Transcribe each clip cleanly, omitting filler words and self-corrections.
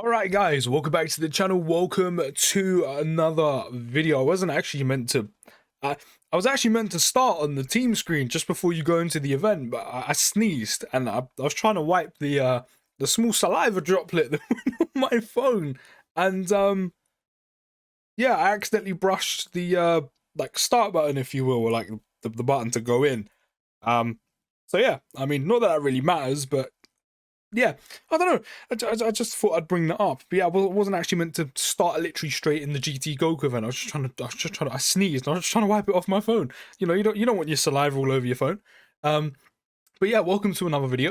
Alright guys, welcome back to the channel. Welcome to another video. I, I was actually meant to start on the team screen just before you go into the event, but I sneezed and I was trying to wipe the small saliva droplet that went on my phone, and yeah, I accidentally brushed the like start button, if you will, or like the button to go in. So yeah, I mean, not that that really matters, but yeah, I don't know. I just thought I'd bring that up. But yeah, I wasn't actually meant to start literally straight in the GT Goku event. I sneezed. I was just trying to wipe it off my phone. You don't want your saliva all over your phone. Um, but yeah, welcome to another video.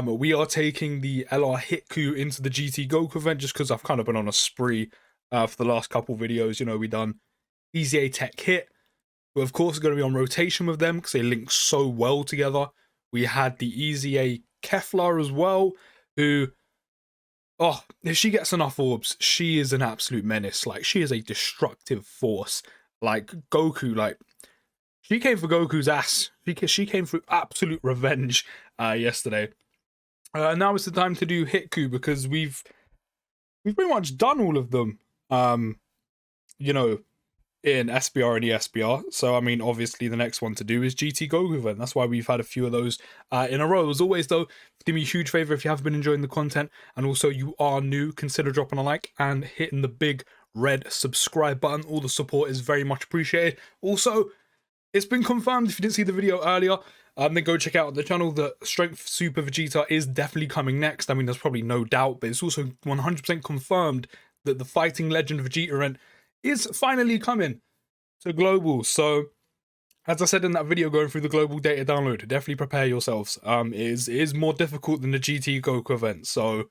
We are taking the LR Hitku into the GT Goku event just because I've kind of been on a spree for the last couple videos. We done EZA Tech Hit. We're of course going to be on rotation with them because they link so well together. We had the EZA Kefla as well, who, oh, if she gets enough orbs, she is an absolute menace. Like, she is a destructive force. Like, Goku, like, she came for Goku's ass. She came for absolute revenge yesterday. Now it's the time to do Hitku because we've pretty much done all of them. In SBR and ESBR. So, I mean, obviously the next one to do is GT Goku event. That's why we've had a few of those in a row. As always, though, do me a huge favor if you have been enjoying the content and also you are new, consider dropping a like and hitting the big red subscribe button. All the support is very much appreciated. Also, it's been confirmed, if you didn't see the video earlier, then go check out the channel. The Strength Super Vegeta is definitely coming next. I mean, there's probably no doubt, but it's also 100% confirmed that the Fighting Legend Vegeta event is finally coming to global. So as I said in that video going through the global data download, definitely prepare yourselves. It is more difficult than the GT Goku event. So,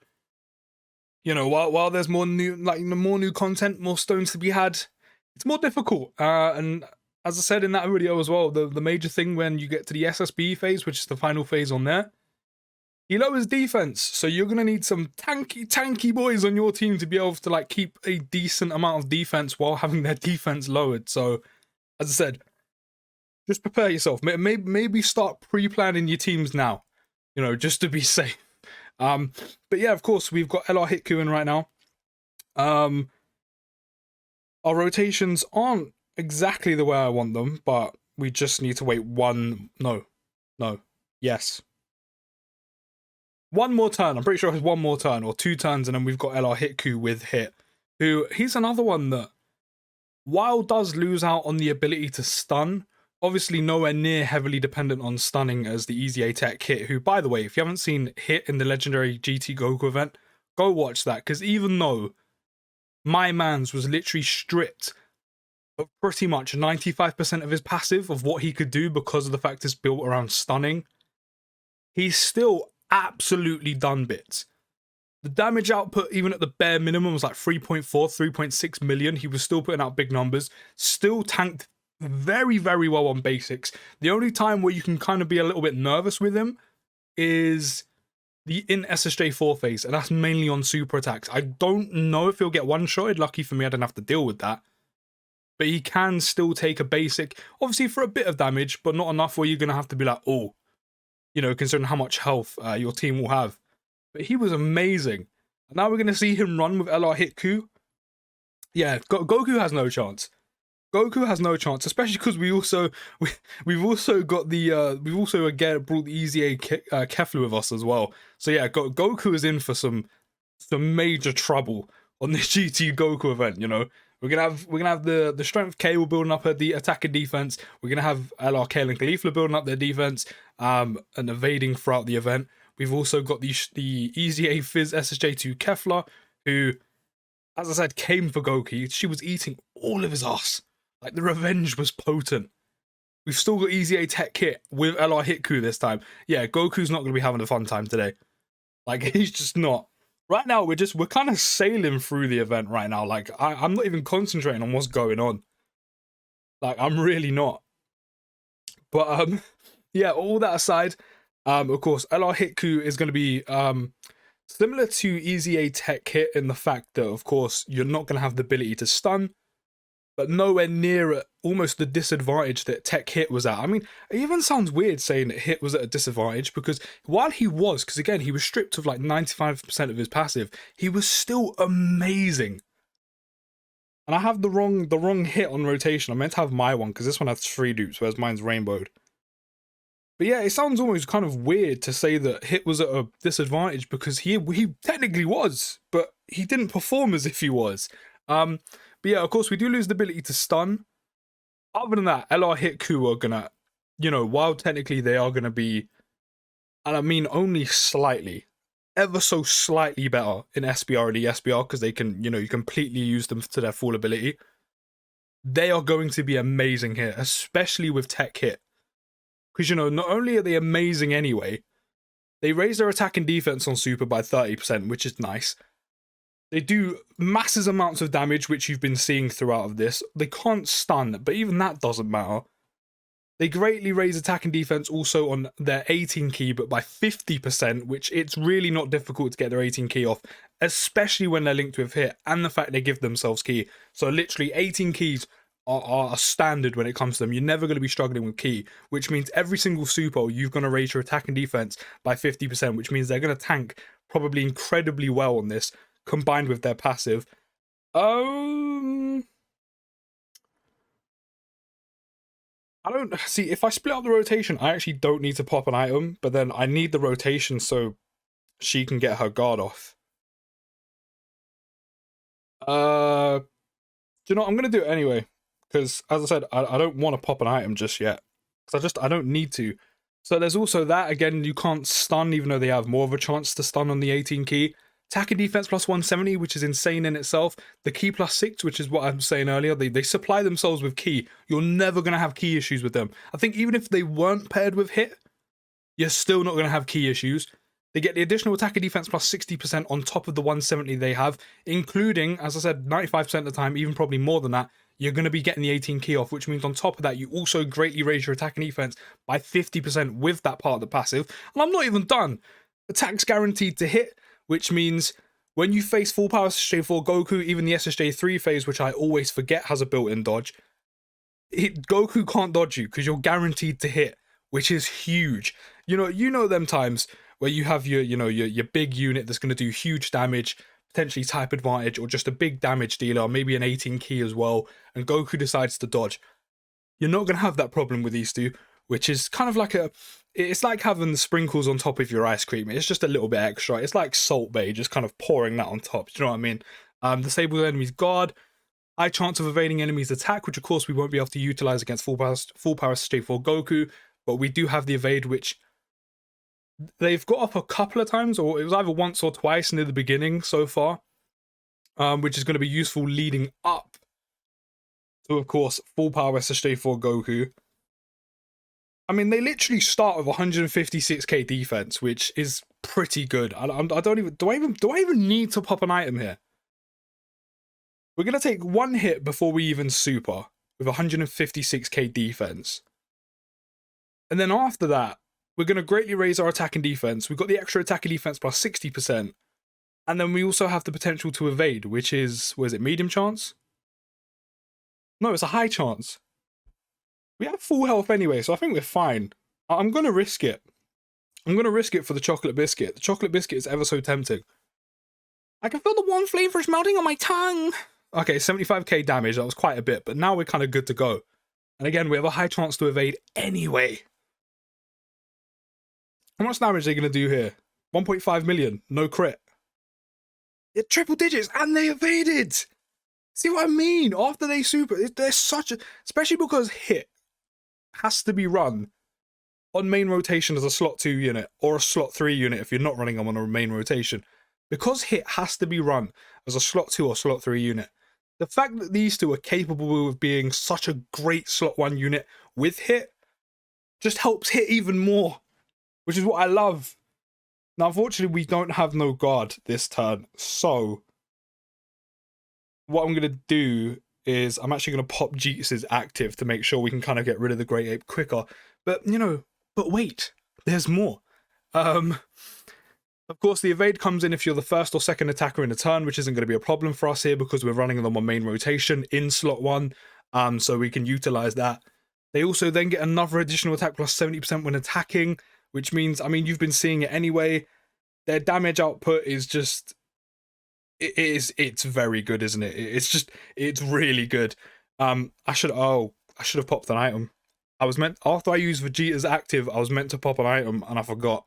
while there's more new content, more stones to be had, it's more difficult. And as I said in that video as well, the major thing when you get to the SSB phase, which is the final phase on there, he lowers defense, so you're going to need some tanky boys on your team to be able to like keep a decent amount of defense while having their defense lowered. So, as I said, just prepare yourself. Maybe start pre-planning your teams now, just to be safe. But yeah, of course, we've got LR Hitku in right now. Our rotations aren't exactly the way I want them, but we just need to wait one more turn. I'm pretty sure it's one more turn or 2 turns, and then we've got LR Hitku with Hit, who he's another one that, while does lose out on the ability to stun, obviously nowhere near heavily dependent on stunning as the EZA Tech Hit, who, by the way, if you haven't seen Hit in the legendary GT Goku event, go watch that, because even though my man's was literally stripped of pretty much 95% of his passive of what he could do because of the fact it's built around stunning, he's still absolutely done bits. The damage output, even at the bare minimum, was like 3.4, 3.6 million. He was still putting out big numbers, still tanked very, very well on basics. The only time where you can kind of be a little bit nervous with him is in SSJ 4 phase, and that's mainly on super attacks. I don't know if he'll get one-shotted. Lucky for me, I didn't have to deal with that. But he can still take a basic, obviously for a bit of damage, but not enough where you're going to have to be like, oh, considering how much health your team will have. But he was amazing. And now we're going to see him run with LR Hitku. Yeah, Goku has no chance. Goku has no chance, especially because we've also again brought the EZA Kefla with us as well. So yeah, Goku is in for some major trouble on this GT Goku event. We're gonna have the strength K will building up the attack and defense. We're gonna have LRK and Caulifla building up their defense and evading throughout the event. We've also got the EZA Fizz SSJ2 Kefla, who, as I said, came for Goku. She was eating all of his ass. Like, the revenge was potent. We've still got EZA Tech Kit with LR Hitku this time. Yeah, Goku's not gonna be having a fun time today. Like, he's just not. Right now, we're kind of sailing through the event right now. Like, I'm not even concentrating on what's going on. Like, I'm really not. But, yeah, all that aside, of course, LR Hitku is going to be similar to EZA Tech Hit in the fact that, of course, you're not going to have the ability to stun. but nowhere near at almost the disadvantage that Tech Hit was at. I mean, it even sounds weird saying that Hit was at a disadvantage, because while he was, because again, he was stripped of like 95% of his passive, he was still amazing. And I have the wrong Hit on rotation. I meant to have my one, because this one has 3 dupes, whereas mine's rainbowed. But yeah, it sounds almost kind of weird to say that Hit was at a disadvantage, because he technically was, but he didn't perform as if he was. But yeah, of course, we do lose the ability to stun. Other than that, LR Hit Ku are gonna, you know, while technically they are gonna be, and I mean only slightly, ever so slightly better in SBR and ESBR, because they can, you know, you completely use them to their full ability. They are going to be amazing here, especially with Tech Hit. Because, you know, not only are they amazing anyway, they raise their attack and defense on Super by 30%, which is nice. They do massive amounts of damage, which you've been seeing throughout of this. They can't stun, but even that doesn't matter. They greatly raise attack and defense also on their 18 key, but by 50%, which it's really not difficult to get their 18 key off, especially when they're linked with Hit, and the fact they give themselves key. So literally 18 keys are a standard when it comes to them. You're never going to be struggling with key, which means every single super you're going to raise your attack and defense by 50%, which means they're going to tank probably incredibly well on this, combined with their passive. I don't see, if I split up the rotation, I actually don't need to pop an item, but then I need the rotation so she can get her guard off. Do you know what? I'm gonna do it anyway, because as I said, I don't want to pop an item just yet, because I don't need to. So there's also that. Again, you can't stun, even though they have more of a chance to stun on the 18 key. Attack and defense plus 170, which is insane in itself. The key plus 6, which is what I was saying earlier. They supply themselves with key. You're never going to have key issues with them. I think even if they weren't paired with Hit, you're still not going to have key issues. They get the additional attack and defense plus 60% on top of the 170 they have, including, as I said, 95% of the time, even probably more than that, you're going to be getting the 18 key off, which means on top of that, you also greatly raise your attack and defense by 50% with that part of the passive. And I'm not even done. Attack's guaranteed to hit, which means when you face full power SSJ 4 Goku, even the SSJ 3 phase, which I always forget has a built-in dodge, Goku can't dodge you because you're guaranteed to hit, which is huge. You know them times where you have your big unit that's going to do huge damage, potentially type advantage, or just a big damage dealer, or maybe an 18 key as well, and Goku decides to dodge. You're not going to have that problem with these two, which is kind of like it's like having the sprinkles on top of your ice cream. It's just a little bit extra. It's like Salt Bae, just kind of pouring that on top. Do you know what I mean? Disable the enemy's guard. High chance of evading enemy's attack, which of course we won't be able to utilize against full power SSJ4 Goku, but we do have the evade, which they've got up a couple of times, or it was either once or twice near the beginning so far, which is going to be useful leading up to, of course, full power SSJ4 Goku. I mean, they literally start with 156k defense, which is pretty good. I don't even do I even need to pop an item here? We're gonna take one hit before we even super with 156k defense, and then after that, we're gonna greatly raise our attack and defense. We've got the extra attack and defense plus 60%, and then we also have the potential to evade, which is, what is it, medium chance? No, it's a high chance. We have full health anyway, so I think we're fine. I'm going to risk it. I'm going to risk it for the chocolate biscuit. The chocolate biscuit is ever so tempting. I can feel the warm flavors melting on my tongue. Okay, 75k damage. That was quite a bit, but now we're kind of good to go. And again, we have a high chance to evade anyway. How much damage are they going to do here? 1.5 million. No crit. It's triple digits, and they evaded. See what I mean? After they super, there's such a... Especially because Hit has to be run on main rotation as a slot 2 unit, or a slot 3 unit if you're not running them on a main rotation. Because Hit has to be run as a slot 2 or slot 3 unit, the fact that these two are capable of being such a great slot 1 unit with Hit just helps Hit even more, which is what I love. Now, unfortunately, we don't have no guard this turn, so what I'm going to do is I'm actually going to pop Jeets' active to make sure we can kind of get rid of the Great Ape quicker. But, but wait, there's more. Of course, the evade comes in if you're the first or second attacker in a turn, which isn't going to be a problem for us here because we're running them on main rotation in slot 1, so we can utilize that. They also then get another additional attack plus 70% when attacking, which means, I mean, you've been seeing it anyway. Their damage output is just, it's very good, isn't it? It's really good. I should have popped an item. After I used Vegeta's active, I was meant to pop an item and I forgot.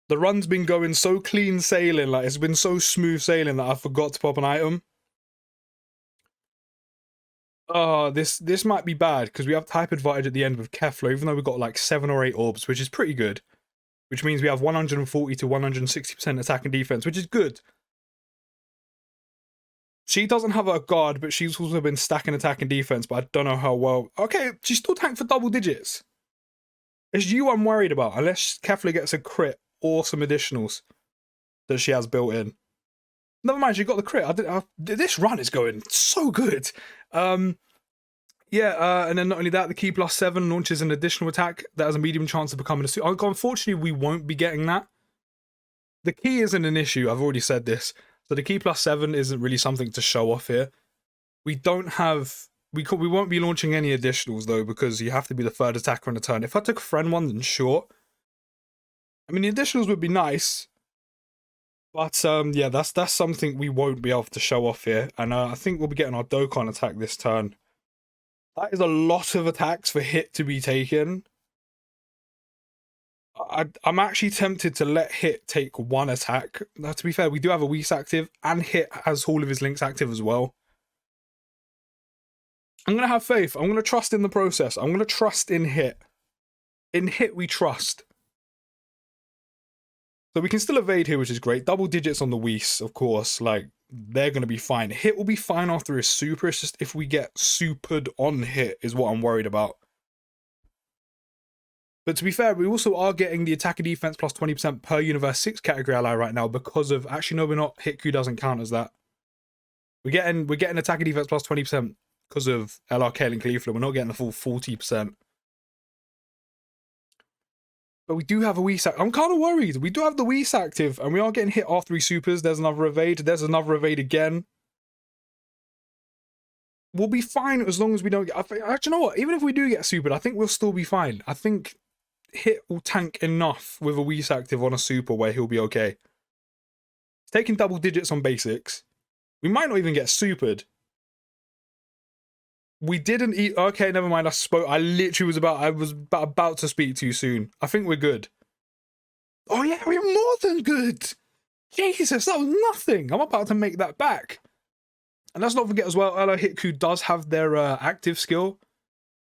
The run's been going so clean sailing, like it's been so smooth sailing that I forgot to pop an item. Oh, this might be bad because we have type advantage at the end with Kefla, even though we've got like 7 or 8 orbs, which is pretty good. Which means we have 140 to 160% attack and defense, which is good. She doesn't have a guard, but she's also been stacking attack and defense, but I don't know how well. Okay, she's still tanked for double digits. It's you I'm worried about, unless Kefla gets a crit or some additionals that she has built in. Never mind, she got the crit. This run is going so good. And then not only that, the key plus 7 launches an additional attack that has a medium chance of becoming a suit. Unfortunately, we won't be getting that. The key isn't an issue, I've already said this. So the key plus 7 isn't really something to show off here. We won't be launching any additionals though, because you have to be the third attacker on a turn. If I took a friend one, then sure. I mean, the additionals would be nice. But yeah, that's something we won't be able to show off here. And I think we'll be getting our Dokkan attack this turn. That is a lot of attacks for Hit to be taken. I'm actually tempted to let Hit take 1 attack. Now, to be fair, we do have a Whis active, and Hit has all of his links active as well. I'm going to have faith. I'm going to trust in the process. I'm going to trust in Hit. In Hit, we trust. So we can still evade here, which is great. Double digits on the Whis, of course. Like, they're going to be fine. Hit will be fine after his super. It's just if we get supered on Hit is what I'm worried about. But to be fair, we also are getting the attack and defense plus 20% per Universe 6 category ally right now because of... Actually, no, we're not. Hitku doesn't count as that. We're getting attack and defense plus 20% because of LRK and Caulifla. We're not getting the full 40%. But we do have a Whis active. I'm kind of worried. We do have the Whis active, and we are getting hit after 3 supers. There's another evade. There's another evade again. We'll be fine as long as we don't get... Actually, you know what? Even if we do get supered, I think we'll still be fine. I think Hit will tank enough with a Whis active on a super where he'll be okay. He's taking double digits on basics. We might not even get supered. We didn't eat... Okay, never mind. I literally was about to speak too soon. I think we're good. Oh yeah, we're more than good. Jesus, that was nothing. I'm about to make that back. And let's not forget as well, LR Hitku does have their active skill.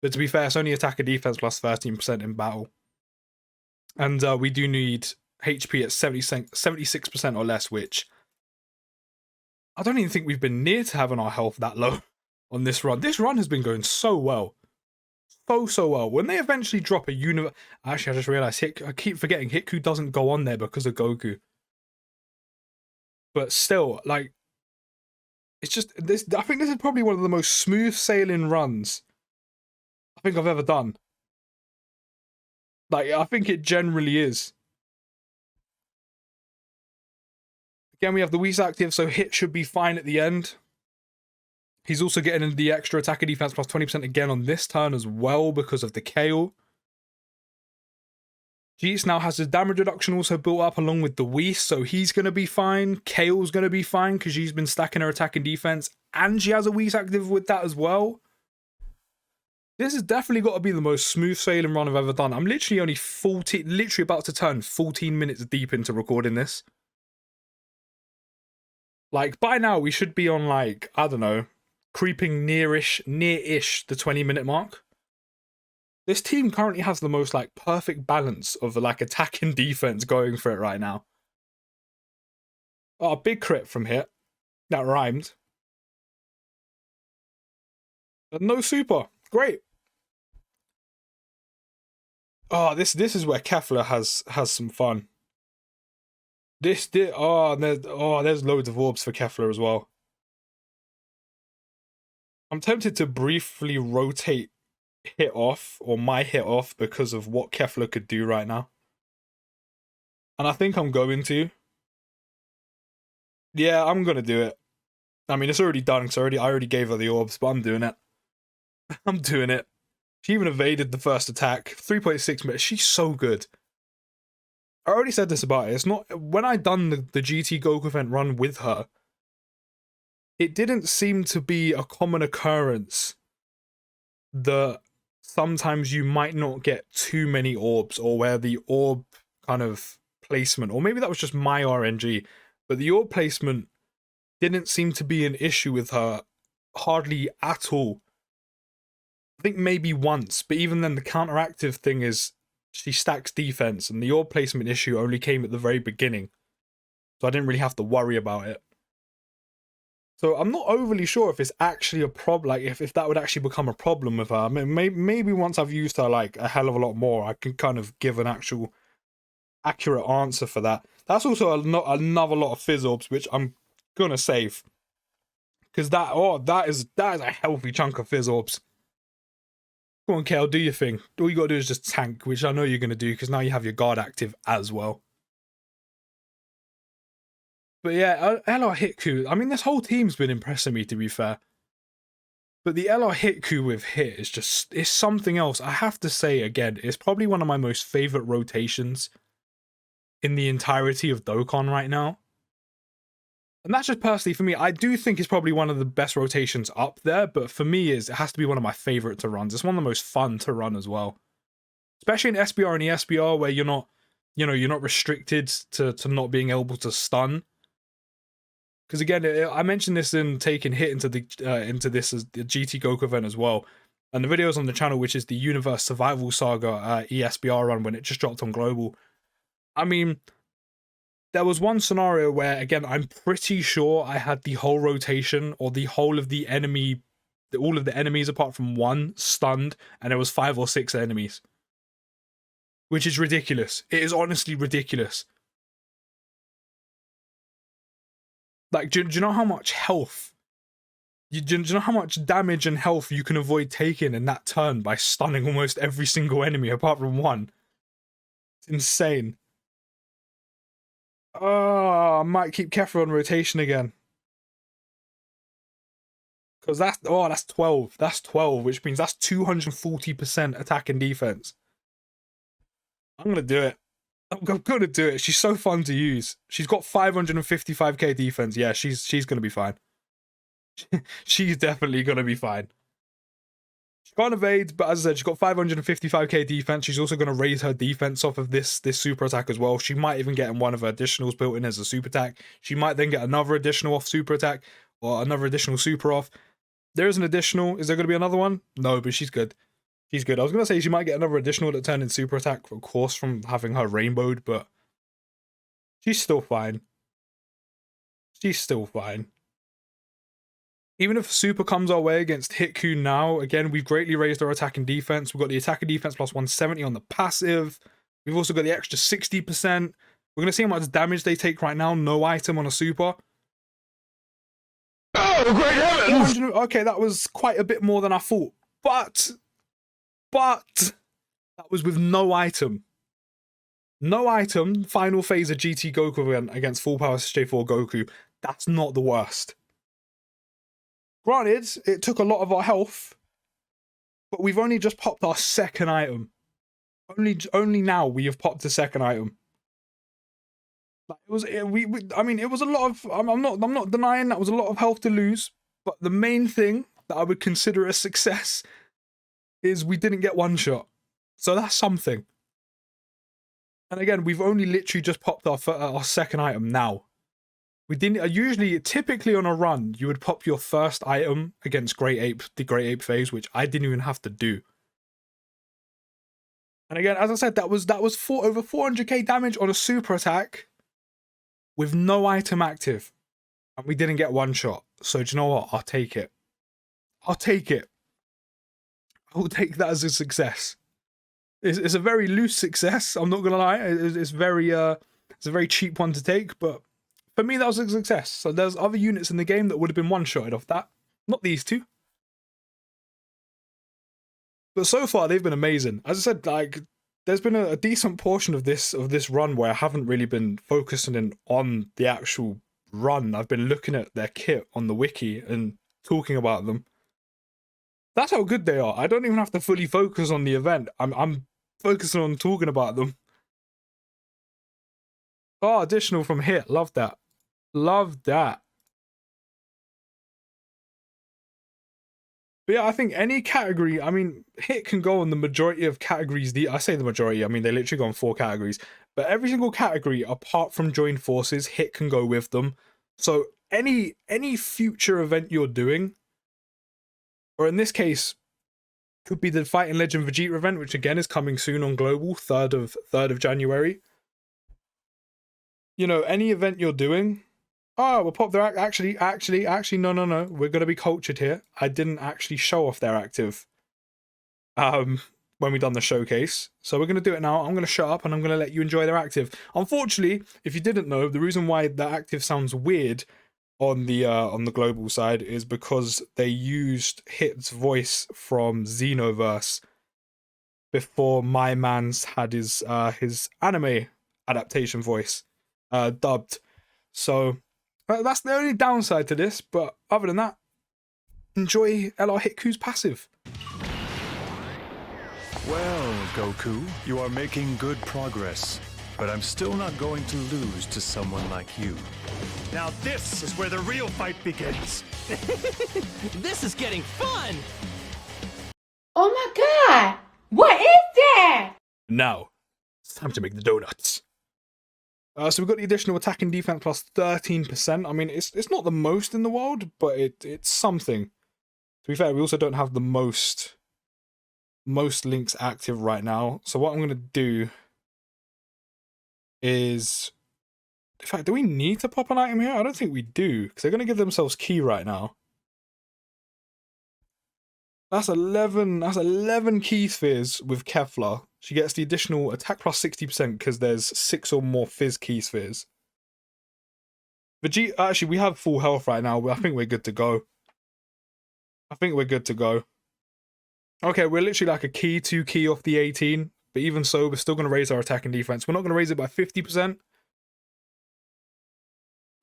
But to be fair, it's only attack and defense plus 13% in battle. And we do need HP at 76% or less, which... I don't even think we've been near to having our health that low on this run. This run has been going so well. So well. When they eventually drop a universe... Actually, I just realized, I keep forgetting, Hitku doesn't go on there because of Goku. But still, like... It's just... I think this is probably one of the most smooth sailing runs I think I've ever done. Like, I think it generally is. Again, we have the Whis active, so Hit should be fine at the end. He's also getting the extra attack and defense plus 20% again on this turn as well because of the Kale. Jeets now has his damage reduction also built up along with the Whis, so he's going to be fine. Kale's going to be fine because she's been stacking her attack and defense, and she has a Whis active with that as well. This has definitely got to be the most smooth sailing run I've ever done. I'm literally only literally about to turn 14 minutes deep into recording this. Like, by now, we should be on, like, I don't know, creeping near-ish the 20-minute mark. This team currently has the most, like, perfect balance of, like, attack and defense going for it right now. Oh, big crit from Hit. That rhymed. But no super. Great. Oh, this is where Kefla has some fun. There's loads of orbs for Kefla as well. I'm tempted to briefly rotate Hit off, or my Hit off, because of what Kefla could do right now. And I think I'm going to. Yeah, I'm gonna do it. I mean, it's already done, because I already gave her the orbs, but I'm doing it. I'm doing it. She even evaded the first attack. 3.6 minutes. She's so good. I already said this about it. It's not... When I done the GT Goku event run with her, it didn't seem to be a common occurrence that sometimes you might not get too many orbs, or where the orb kind of placement, or maybe that was just my RNG, but the orb placement didn't seem to be an issue with her hardly at all. I think maybe once, but even then the counteractive thing is she stacks defense, and the orb placement issue only came at the very beginning, so I didn't really have to worry about it. So I'm not overly sure if it's actually a problem, like if that would actually become a problem with her. I mean, maybe once I've used her like a hell of a lot more, I can kind of give an actual accurate answer for that. That's also another lot of fizz orbs, which I'm gonna save, because that is a healthy chunk of fizz orbs. Go on, Kale, do your thing. All you gotta do is just tank, which I know you're gonna do, because now you have your guard active as well. But yeah, LR Hitku, I mean, this whole team's been impressing me, to be fair. But the LR Hitku with Hit is just, it's something else. I have to say, again, it's probably one of my most favorite rotations in the entirety of Dokkan right now. And that's just personally for me. I do think it's probably one of the best rotations up there, but for me, it has to be one of my favorite to runs. It's one of the most fun to run as well. Especially in SBR and ESBR, where you're not restricted to not being able to stun. Because again, I mentioned this in taking Hit into this as the GT Goku event as well, and the videos on the channel, which is the Universe Survival Saga ESBR run when it just dropped on Global. I mean, there was one scenario where, again, I'm pretty sure I had the whole rotation, or the whole of the enemy, all of the enemies apart from one stunned, and there was 5 or 6 enemies, which is ridiculous. It is honestly ridiculous. Like, do you know how much health? Do you know how much damage and health you can avoid taking in that turn by stunning almost every single enemy apart from one? It's insane. Oh, I might keep Kefra on rotation again. Because that's 12. That's 12, which means that's 240% attack and defense. I'm going to do it. I'm going to do it. She's so fun to use. She's got 555k defense. Yeah, she's going to be fine. She's definitely going to be fine. She can't evade, but as I said, she's got 555k defense. She's also going to raise her defense off of this super attack as well. She might even get one of her additionals built in as a super attack. She might then get another additional off super attack, or another additional super off. There is an additional. Is there going to be another one? No, but she's good. She's good. I was going to say she might get another additional that turned in super attack, of course, from having her rainbowed, but she's still fine. She's still fine. Even if super comes our way against Hitku now, again, we've greatly raised our attack and defense. We've got the attack and defense plus 170 on the passive. We've also got the extra 60%. We're going to see how much damage they take right now. No item on a super. Oh, great heavens! Okay, that was quite a bit more than I thought. But that was with no item. No item, final phase of GT Goku event against full power SSJ Goku. That's not the worst. Granted, it took a lot of our health, but we've only just popped our second item. Only now we have popped the second item. Like, I mean, it was a lot of. I'm not denying that was a lot of health to lose, but the main thing that I would consider a success is we didn't get one shot, so that's something. And again, we've only literally just popped our second item now. We didn't typically on a run you would pop your first item against Great Ape, the Great Ape phase, which I didn't even have to do. And again, as I said, that was over 400k damage on a super attack with no item active, and we didn't get one shot. So do you know what? I'll take it. I'll take it. I'll take that as a success. It's a very loose success. I'm not gonna lie. It's a very cheap one to take, but for me that was a success. So there's other units in the game that would have been one-shotted off that. Not these two. But so far they've been amazing. As I said, like there's been a decent portion of this run where I haven't really been focusing in on the actual run. I've been looking at their kit on the wiki and talking about them. That's how good they are. I don't even have to fully focus on the event. I'm focusing on talking about them. Oh, additional from Hit. Love that. Love that. But yeah, I think any category, I mean, Hit can go on the majority of categories. I say the majority, I mean, they literally go on 4 categories. But every single category, apart from Join Forces, Hit can go with them. So any future event you're doing, or in this case, could be the Fighting Legend Vegeta event, which again is coming soon on Global, 3rd of January. You know, any event you're doing, oh, we'll pop their actually, no. We're gonna be cultured here. I didn't actually show off their active when we done the showcase. So we're gonna do it now. I'm gonna shut up and I'm gonna let you enjoy their active. Unfortunately, if you didn't know, the reason why the active sounds weird on the global side is because they used Hit's voice from Xenoverse before my man's had his anime adaptation voice dubbed. So that's the only downside to this, but other than that, enjoy LR Hitku's passive. Well, Goku, you are making good progress, but I'm still not going to lose to someone like you. Now this is where the real fight begins. This is getting fun! Oh my god! What is that? Now, it's time to make the donuts. So we've got the additional attack and defense plus 13%. I mean, it's not the most in the world, but it's something. To be fair, we also don't have the most links active right now. So what I'm going to do is... In fact, do we need to pop an item here? I don't think we do, because they're going to give themselves key right now. That's 11 key spheres with Kefla. She gets the additional attack plus 60% because there's 6 or more Fizz key spheres. Vegeta, actually, we have full health right now, but I think we're good to go. Okay, we're literally like a key, 2 key off the 18, but even so, we're still going to raise our attack and defense. We're not going to raise it by 50%.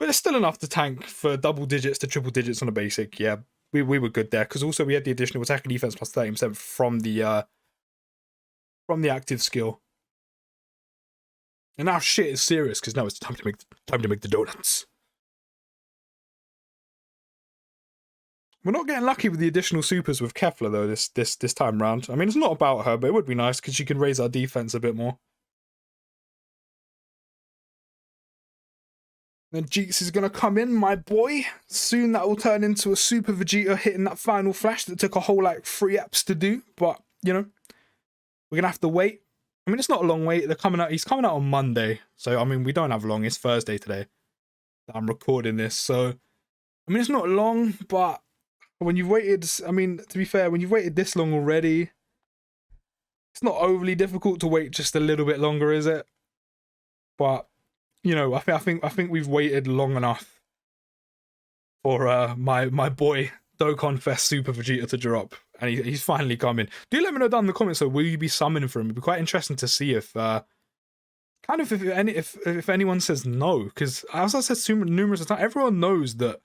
But it's still enough to tank for double digits to triple digits on a basic. Yeah, we were good there, because also we had the additional attack and defense plus 30% from the active skill. And now shit is serious, because now it's time to make the donuts. We're not getting lucky with the additional supers with Kefla though this time round. I mean, it's not about her, but it would be nice because she can raise our defense a bit more. Then Jeets is going to come in, my boy. Soon that will turn into a Super Vegeta hitting that final flash that took a whole, like, 3 eps to do. But, you know, we're going to have to wait. I mean, it's not a long wait. He's coming out on Monday. So, I mean, we don't have long. It's Thursday today that I'm recording this. So, I mean, it's not long, but when you've waited... I mean, to be fair, when you've waited this long already, it's not overly difficult to wait just a little bit longer, is it? But... You know, I think we've waited long enough for my boy Dokkan Fest Super Vegeta to drop, and he's finally coming. Do let me know down in the comments. So, will you be summoning for him? It'd be quite interesting to see if if anyone says no, because as I said numerous times, everyone knows that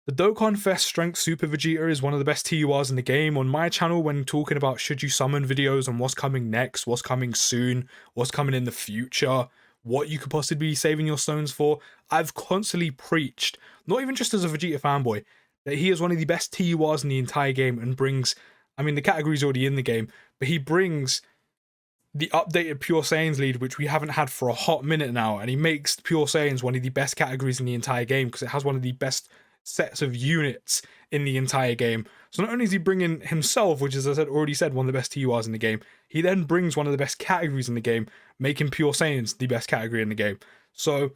the Dokkan Fest Strength Super Vegeta is one of the best TURs in the game. On my channel, when talking about should you summon videos and what's coming next, what's coming soon, what's coming in the future, what you could possibly be saving your stones for, I've constantly preached, not even just as a Vegeta fanboy, that he is one of the best TURs in the entire game and brings, I mean, the category's already in the game, but he brings the updated Pure Saiyans lead, which we haven't had for a hot minute now, and he makes Pure Saiyans one of the best categories in the entire game because it has one of the best sets of units in the entire game. So not only is he bringing himself, which is, as I already said, one of the best TURs in the game, he then brings one of the best categories in the game, making Pure Saiyans the best category in the game. So,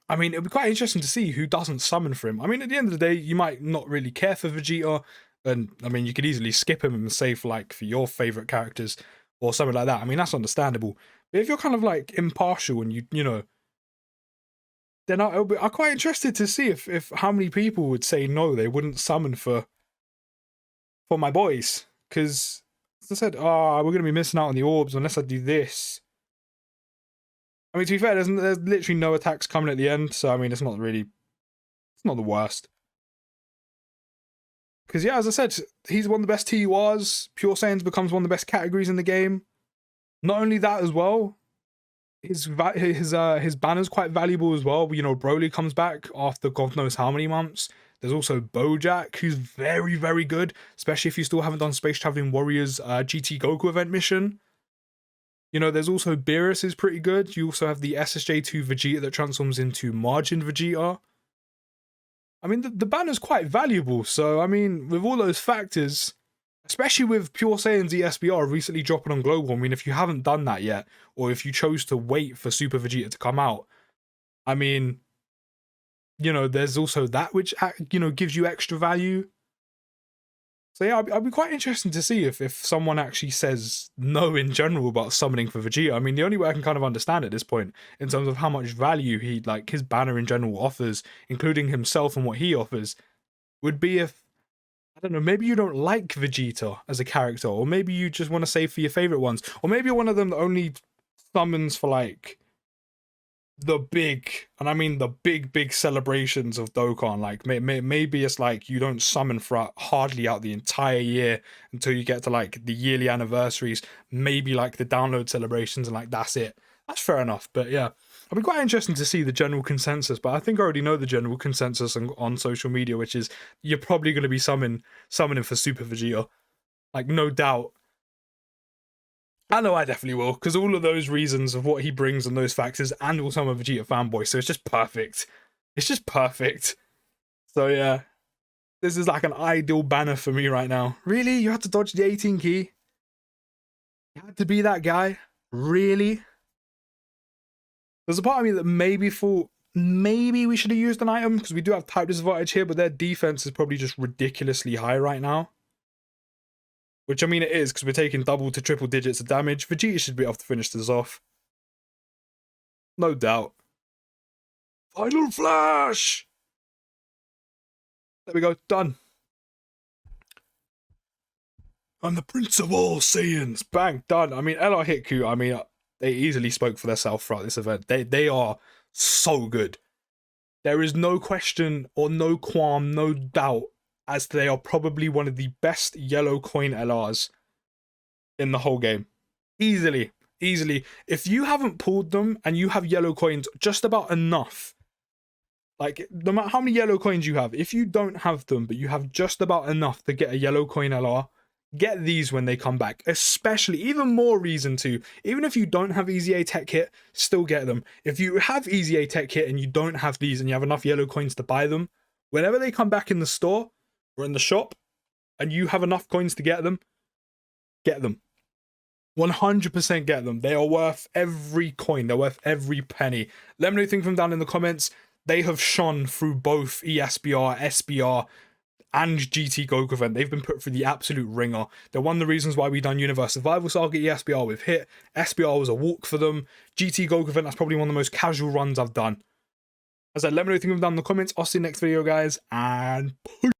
I mean, it'll be quite interesting to see who doesn't summon for him. I mean, at the end of the day, you might not really care for Vegeta, and, I mean, you could easily skip him and save, like, for your favourite characters, or something like that. I mean, that's understandable. But if you're kind of, like, impartial and you know, then I'm quite interested to see if how many people would say no, they wouldn't summon for my boys. Because As I said, we're going to be missing out on the orbs unless I do this. I mean, to be fair, there's literally no attacks coming at the end, so I mean, it's not the worst. Because yeah, as I said, he's one of the best TURs. Pure Saiyans becomes one of the best categories in the game. Not only that as well, his banner's quite valuable as well. You know, Broly comes back after God knows how many months. There's also Bojack, who's very, very good, especially if you still haven't done Space Traveling Warriors GT Goku event mission. You know, there's also Beerus is pretty good. You also have the SSJ2 Vegeta that transforms into Margin Vegeta. I mean, the banner's quite valuable, so I mean, with all those factors, especially with Pure Saiyans ESBR recently dropping on Global, I mean, if you haven't done that yet, or if you chose to wait for Super Vegeta to come out, I mean, you know, there's also that which, you know, gives you extra value. So yeah, I'd be quite interested to see if someone actually says no in general about summoning for Vegeta. I mean, the only way I can kind of understand at this point, in terms of how much value he, like, his banner in general offers, including himself and what he offers, would be if, I don't know, maybe you don't like Vegeta as a character, or maybe you just want to save for your favorite ones, or maybe you're one of them that only summons for, like, the big, and I mean the big celebrations of Dokkan. Like maybe it's like you don't summon for hardly out the entire year until you get to like the yearly anniversaries, maybe like the download celebrations, and like that's it. That's fair enough. But yeah, it'll be quite interesting to see the general consensus, but I think I already know the general consensus on social media, which is you're probably going to be summoning for Super Vegeta, like no doubt. I know I definitely will, because all of those reasons of what he brings and those factors, and also I'm a Vegeta fanboy, so it's just perfect. It's just perfect. So yeah, this is like an ideal banner for me right now. Really? You had to dodge the 18 key? You had to be that guy? Really? There's a part of me that maybe thought maybe we should have used an item, because we do have type disadvantage here, but their defense is probably just ridiculously high right now. Which, I mean, it is, because we're taking double to triple digits of damage. Vegeta should be able to finish this off. No doubt. Final Flash! There we go, done. I'm the Prince of all Saiyans. Bang, done. I mean, LR Hitku, I mean, they easily spoke for themselves throughout this event. They are so good. There is no question or no qualm, no doubt as they are probably one of the best yellow coin LRs in the whole game. Easily. If you haven't pulled them and you have yellow coins just about enough, like no matter how many yellow coins you have, if you don't have them but you have just about enough to get a yellow coin LR, get these when they come back. Especially, even more reason to, even if you don't have Easy A Tech Kit, still get them. If you have Easy A Tech Kit and you don't have these and you have enough yellow coins to buy them, whenever they come back in the store or in the shop and you have enough coins to get them, get them. 100% get them. They are worth every coin. They're worth every penny. Let me know what you think from down in the comments. They have shone through both ESBR, SBR, and GT Goku event. They've been put through the absolute ringer. They're one of the reasons why we done Universe Survival Saga ESBR with Hit. SBR was a walk for them. GT Goku event, that's probably one of the most casual runs I've done. As I said, let me know what you think down in the comments. I'll see you next video, guys, and peace.